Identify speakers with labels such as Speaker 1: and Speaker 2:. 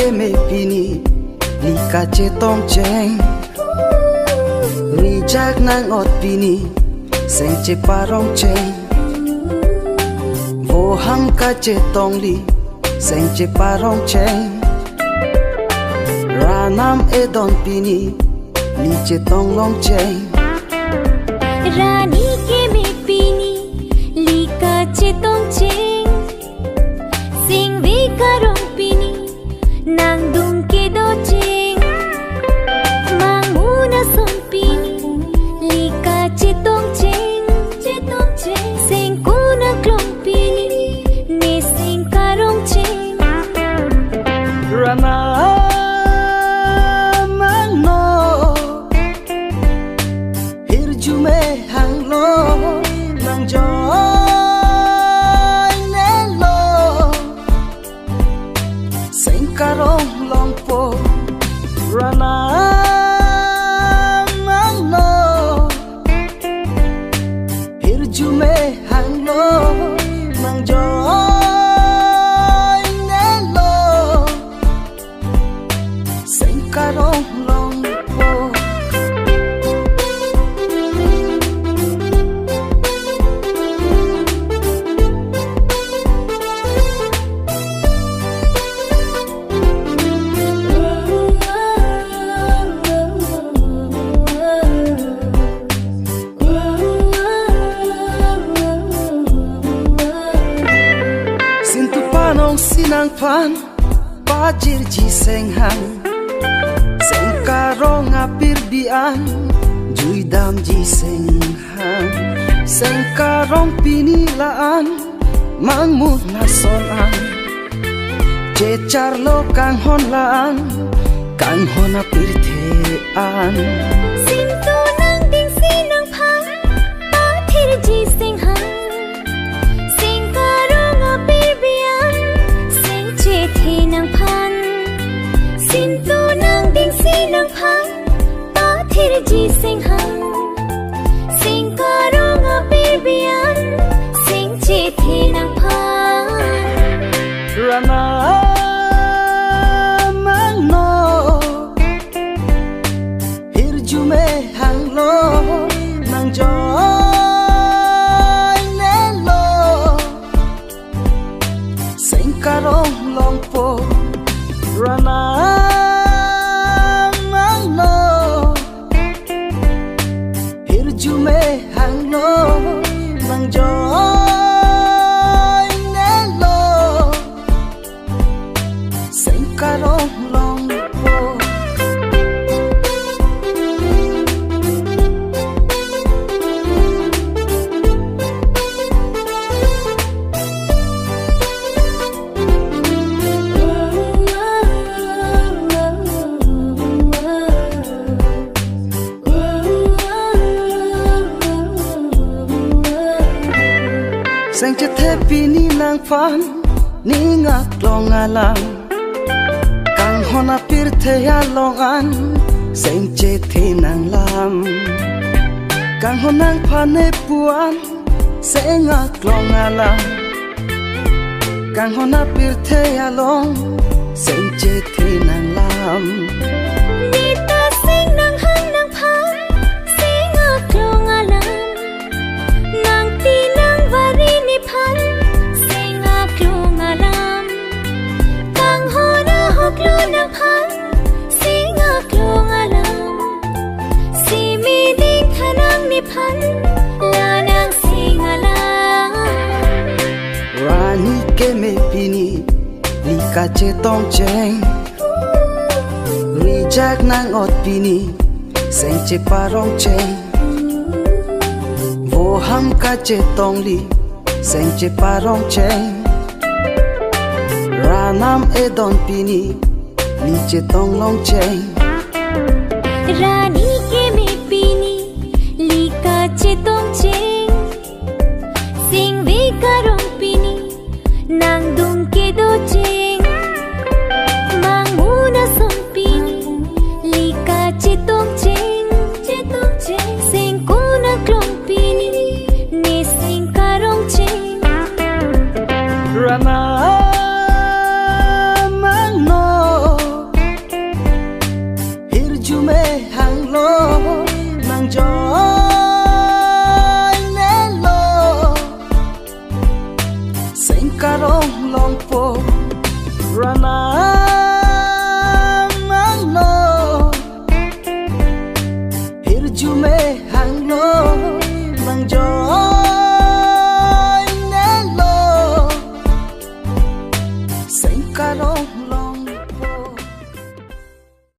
Speaker 1: ke me pini lika che tong cheng ri jak nang ot pini seng che parong cheng vô ham ka che tong li seng che parong cheng ra nam e don pini ni che tong long cheng
Speaker 2: Rani ke me pini lika che tong cheng sing vi karong pini nang dung ke do cheng mang muna som pini lika che tong cheng sing kuna klong pini ne sing karong cheng
Speaker 1: Rana mang no hir jume hang lo nang joy ne lo sing karong long po Rana mang no hir jume hang lo nang joy ne lo sing karong long po Sintu panong sinang pan pajir ji seng hang seng karong apir bian jui dam ji seng hang seng karong pini laan mang mut na son an che charlo kang hon laan kang hon apir the an
Speaker 2: sing tu nang ding sinang phan pa thir ji sing hang sing karong apir bian sing che the nang phan sing tu nang ding sinang phan pa thir ji sing hang sing karong apir bian sing che the nang phan
Speaker 1: Rana mang no hir jume hang lo nang joy ne lo sing karong long po Rana mang no hir jume hang lo nang joy ne lo sing karong long po Seng che the pini nang fan ni ngak long alang kang hona pir the ya long an seng che the nang lam kang honang phane puan seng ngak long alang kang hona pir the ya long seng che the nang lam
Speaker 2: ni ta sing nang hang nang phan sing a klong alam nang ti nang vari ni phan sing a klong alam kang hona hok lu nang phan sing a klong alam si mi ding thanang ni phan la nang sing alam
Speaker 1: Rani ke me pini lika che tong cheng ri jak nang ot pini seng che parong cheng vô ham ka che tong li seng che parong cheng ra nam e don pini ni che tong long cheng
Speaker 2: Rani ke me pini lika che tong cheng sing vi karong pini nang dung ke do cheng mang muna som pini lika che tong cheng sing kuna klong pini ne sing karong cheng
Speaker 1: Rana mang no jume hang lo